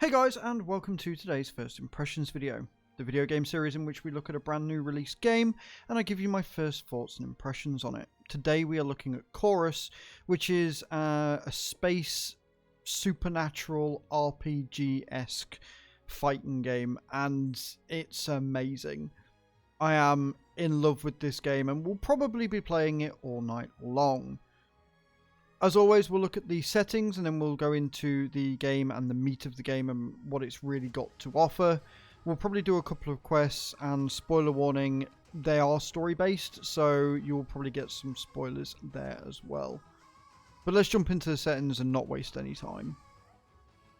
Hey guys, and welcome to today's First Impressions video, the video game series in which we look at a brand new release game and I give you my first thoughts and impressions on it. Today we are looking at Chorus, which is a space supernatural RPG-esque fighting game, and it's amazing. I am in love with this game and will probably be playing it all night long. As always, we'll look at the settings and then we'll go into the game and the meat of the game and what it's really got to offer. We'll probably do a couple of quests, and spoiler warning, they are story based, so you'll probably get some spoilers there as well. But let's jump into the settings and not waste any time.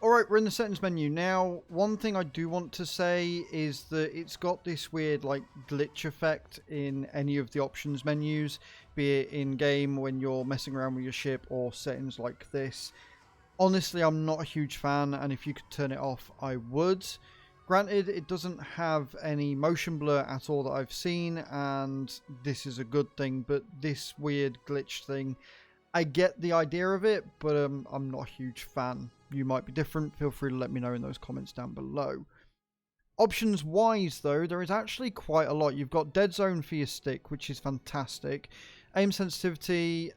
Alright, we're in the settings menu now. One thing I do want to say is that it's got this weird glitch effect in any of the options menus, be it in game when you're messing around with your ship or settings like this. Honestly, I'm not a huge fan, and if you could turn it off, I would. Granted, it doesn't have any motion blur at all that I've seen, and this is a good thing, but this weird glitch thing, I get the idea of it, but I'm not a huge fan. You might be different. Feel free to let me know in those comments down below. Options wise though, there is actually quite a lot. You've got dead zone for your stick, which is fantastic. Aim sensitivity,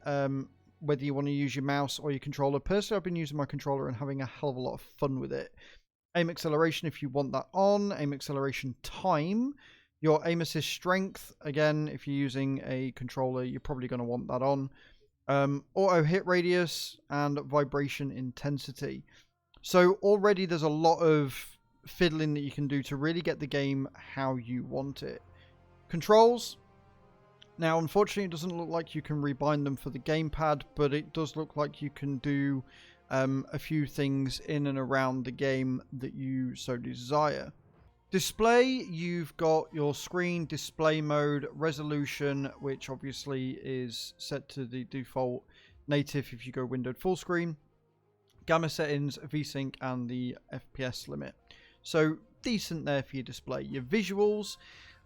whether you want to use your mouse or your controller. Personally, I've been using my controller and having a hell of a lot of fun with it. Aim acceleration if you want that on. Aim acceleration time. Your aim assist strength, again, if you're using a controller, you're probably going to want that on. Auto hit radius and vibration intensity. So already there's a lot of fiddling that you can do to really get the game how you want it. Controls. Now, unfortunately, it doesn't look like you can rebind them for the gamepad, but it does look like you can do a few things in and around the game that you so desire. Display, you've got your screen display mode, resolution, which obviously is set to the default native if you go windowed full screen, gamma settings, VSync, and the FPS limit. So decent there for your display. Your visuals,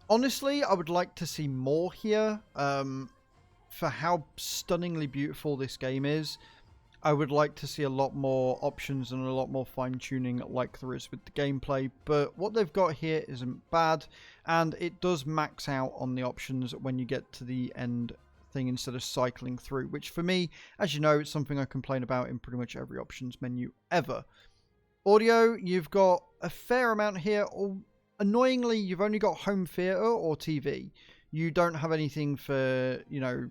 honestly, I would like to see more here for how stunningly beautiful this game is. I would like to see a lot more options and a lot more fine-tuning like there is with the gameplay, but what they've got here isn't bad, and it does max out on the options when you get to the end thing instead of cycling through, which for me, as you know, it's something I complain about in pretty much every options menu ever. Audio, you've got a fair amount here. Annoyingly, you've only got home theater or TV. You don't have anything for, you know,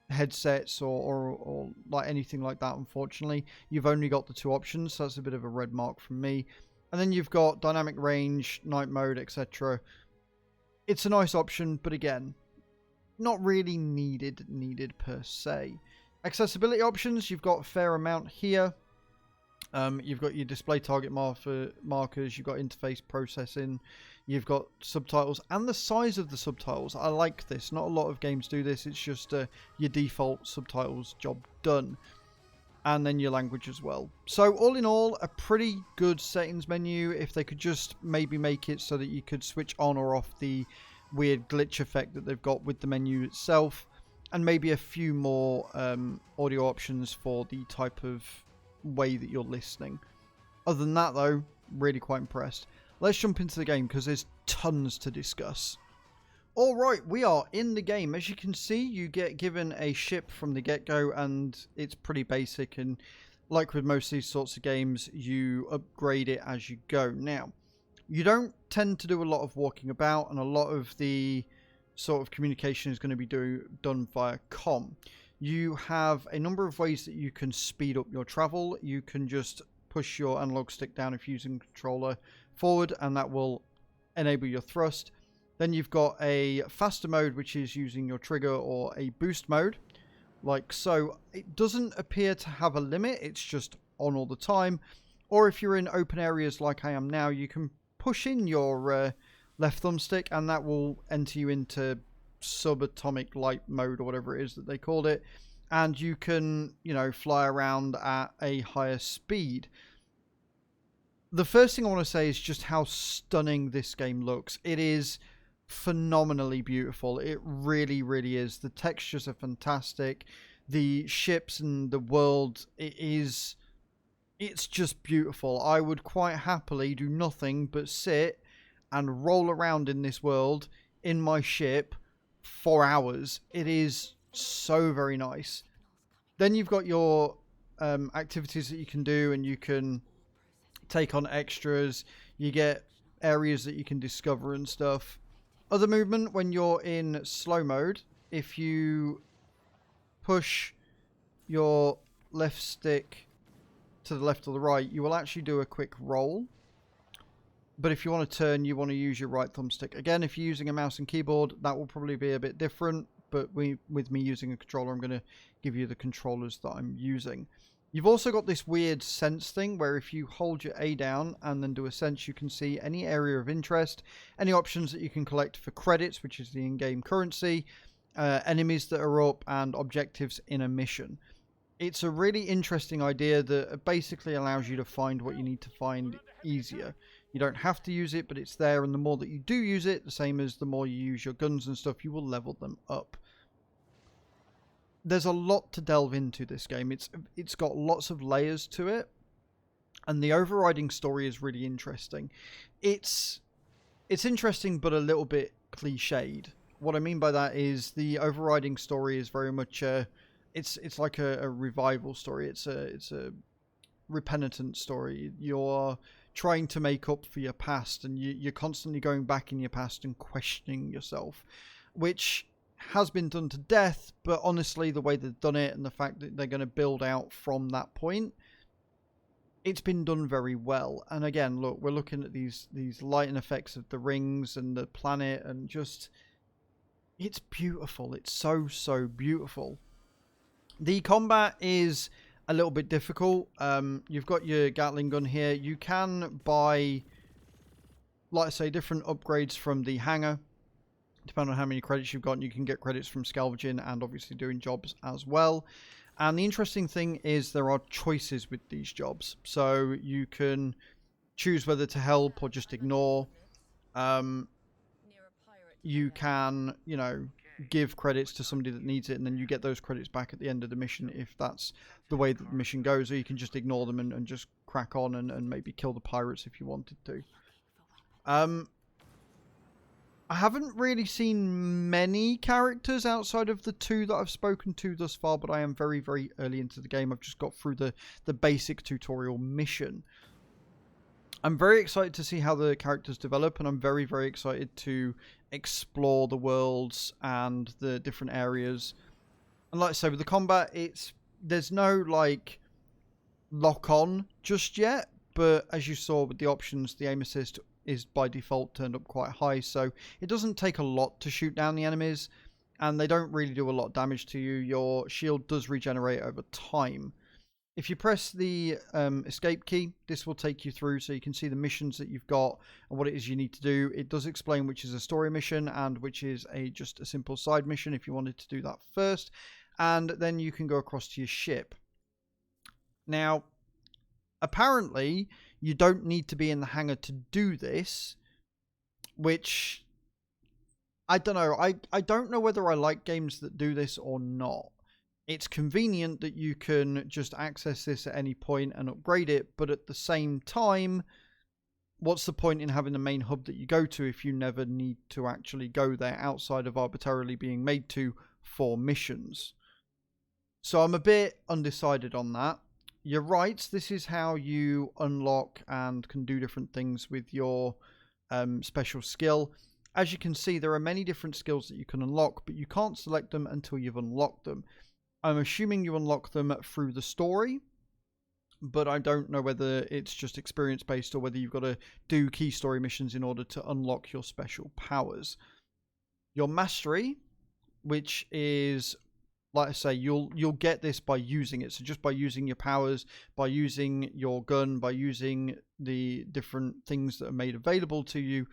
headsets or like anything like that. Unfortunately, you've only got the two options, so that's a bit of a red mark from me. And then you've got dynamic range, night mode, etc. It's a nice option, but again, not really needed per se. Accessibility options, you've got a fair amount here. You've got your display target markers, you've got interface processing, you've got subtitles, and the size of the subtitles. I like this. Not a lot of games do this. It's just your default subtitles, job done. And then your language as well. So all in all, a pretty good settings menu. If they could just maybe make it so that you could switch on or off the weird glitch effect that they've got with the menu itself, and maybe a few more audio options for the type of way that you're listening. Other than that though, really quite impressed. Let's jump into the game because there's tons to discuss. Alright, we are in the game. As you can see, you get given a ship from the get-go, and it's pretty basic, and like with most of these sorts of games, you upgrade it as you go. Now, you don't tend to do a lot of walking about, and a lot of the sort of communication is going to be done via comm. You have a number of ways that you can speed up your travel. You can just push your analog stick down if using controller forward, and that will enable your thrust. Then you've got a faster mode, which is using your trigger, or a boost mode, like so. It doesn't appear to have a limit. It's just on all the time. Or if you're in open areas like I am now, you can push in your left thumbstick, and that will enter you into subatomic light mode, or whatever it is that they called it, and you can, you know, fly around at a higher speed. The first thing I want to say is just how stunning this game looks. It is phenomenally beautiful. It really, really is. The textures are fantastic. The ships and the world, It's just beautiful. I would quite happily do nothing but sit and roll around in this world in my ship for hours. It is so very nice. Then you've got your activities that you can do, and you can take on extras. You get areas that you can discover and stuff. Other movement when you're in slow mode, if you push your left stick to the left or the right, you will actually do a quick roll. But if you want to turn, you want to use your right thumbstick. Again, if you're using a mouse and keyboard, that will probably be a bit different. But with me using a controller, I'm going to give you the controllers that I'm using. You've also got this weird sense thing where if you hold your A down and then do a sense, you can see any area of interest, any options that you can collect for credits, which is the in-game currency, enemies that are up, and objectives in a mission. It's a really interesting idea that basically allows you to find what you need to find easier. You don't have to use it, but it's there, and the more that you do use it, the same as the more you use your guns and stuff, you will level them up. There's a lot to delve into this game. It's got lots of layers to it, and the overriding story is really interesting. It's interesting, but a little bit cliched. What I mean by that is the overriding story is very much it's like a revival story. It's a repentant story. You're trying to make up for your past, and you're constantly going back in your past and questioning yourself, which has been done to death. But honestly, the way they've done it and the fact that they're going to build out from that point, it's been done very well. And again, look, we're looking at these lighting effects of the rings and the planet, and just, it's beautiful. It's so beautiful. The combat is a little bit difficult. You've got your Gatling gun here. You can buy, like I say, different upgrades from the hangar, depending on how many credits you've got. You can get credits from scavenging and obviously doing jobs as well. And the interesting thing is there are choices with these jobs. So you can choose whether to help or just ignore. You can, give credits to somebody that needs it, and then you get those credits back at the end of the mission if that's the way that the mission goes. Or you can just ignore them and just crack on and maybe kill the pirates if you wanted to. I haven't really seen many characters outside of the two that I've spoken to thus far, but I am very early into the game. I've just got through the basic tutorial mission. I'm very excited to see how the characters develop, and I'm very excited to explore the worlds and the different areas. And like I say, with the combat, there's no like lock on just yet, but as you saw with the options, the aim assist is by default turned up quite high, so it doesn't take a lot to shoot down the enemies, and they don't really do a lot of damage to you. Your shield does regenerate over time. If you press the escape key, this will take you through so you can see the missions that you've got and what it is you need to do. It does explain which is a story mission and which is just a simple side mission if you wanted to do that first. And then you can go across to your ship. Now, apparently, you don't need to be in the hangar to do this, which, I don't know. I don't know whether I like games that do this or not. It's convenient that you can just access this at any point and upgrade it, but at the same time, what's the point in having the main hub that you go to if you never need to actually go there outside of arbitrarily being made to for missions? So I'm a bit undecided on that. You're right, this is how you unlock and can do different things with your special skill. As you can see, there are many different skills that you can unlock, but you can't select them until you've unlocked them. I'm assuming you unlock them through the story, but I don't know whether it's just experience based or whether you've got to do key story missions in order to unlock your special powers. Your mastery, which is, like I say, you'll get this by using it. So just by using your powers, by using your gun, by using the different things that are made available to you,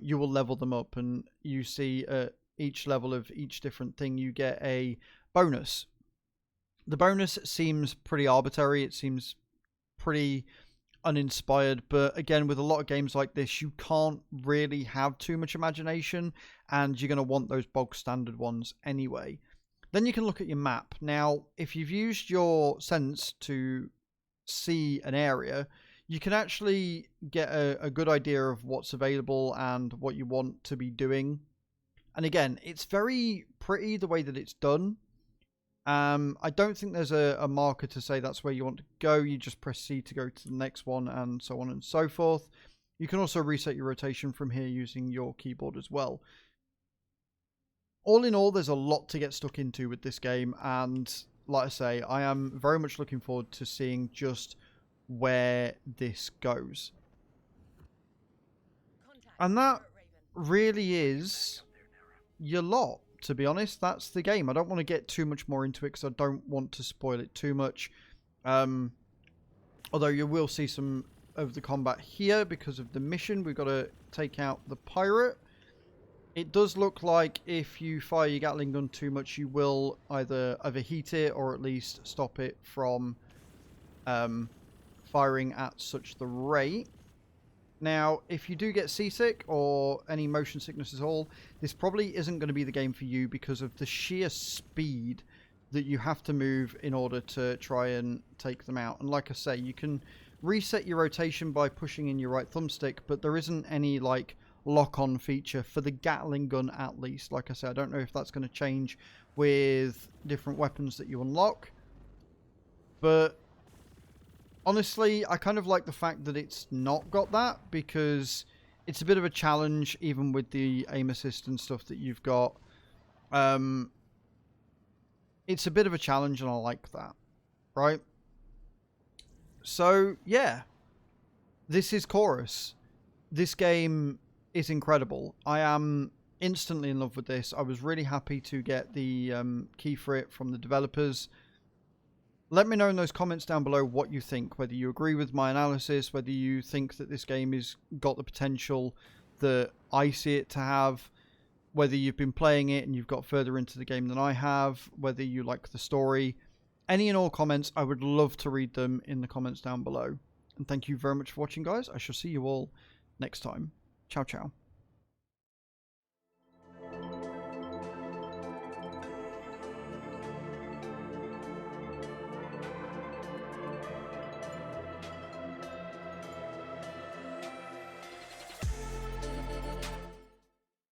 you will level them up. And you see at each level of each different thing, you get a bonus. The bonus seems pretty arbitrary. It seems pretty uninspired, but again, with a lot of games like this, you can't really have too much imagination, and you're going to want those bog standard ones anyway. Then you can look at your map. Now, if you've used your sense to see an area, you can actually get a good idea of what's available and what you want to be doing. And again, it's very pretty the way that it's done. I don't think there's a marker to say that's where you want to go. You just press C to go to the next one, and so on and so forth. You can also reset your rotation from here using your keyboard as well. All in all, there's a lot to get stuck into with this game, and like I say, I am very much looking forward to seeing just where this goes. And that really is your lot, to be honest. That's the game. I don't want to get too much more into it because I don't want to spoil it too much. Although you will see some of the combat here because of the mission. We've got to take out the pirate. It does look like if you fire your Gatling gun too much, you will either overheat it or at least stop it from firing at such the rate. Now, if you do get seasick or any motion sickness at all, this probably isn't going to be the game for you because of the sheer speed that you have to move in order to try and take them out. And like I say, you can reset your rotation by pushing in your right thumbstick, but there isn't any like lock-on feature for the Gatling gun at least. Like I said, I don't know if that's going to change with different weapons that you unlock, but honestly, I kind of like the fact that it's not got that, because it's a bit of a challenge even with the aim assist and stuff that you've got. It's a bit of a challenge and I like that, right? So yeah, this is Chorus. This game is incredible. I am instantly in love with this. I was really happy to get the key for it from the developers. Let me know in those comments down below what you think, whether you agree with my analysis, whether you think that this game has got the potential that I see it to have, whether you've been playing it and you've got further into the game than I have, whether you like the story. Any and all comments, I would love to read them in the comments down below. And thank you very much for watching, guys. I shall see you all next time. Ciao, ciao.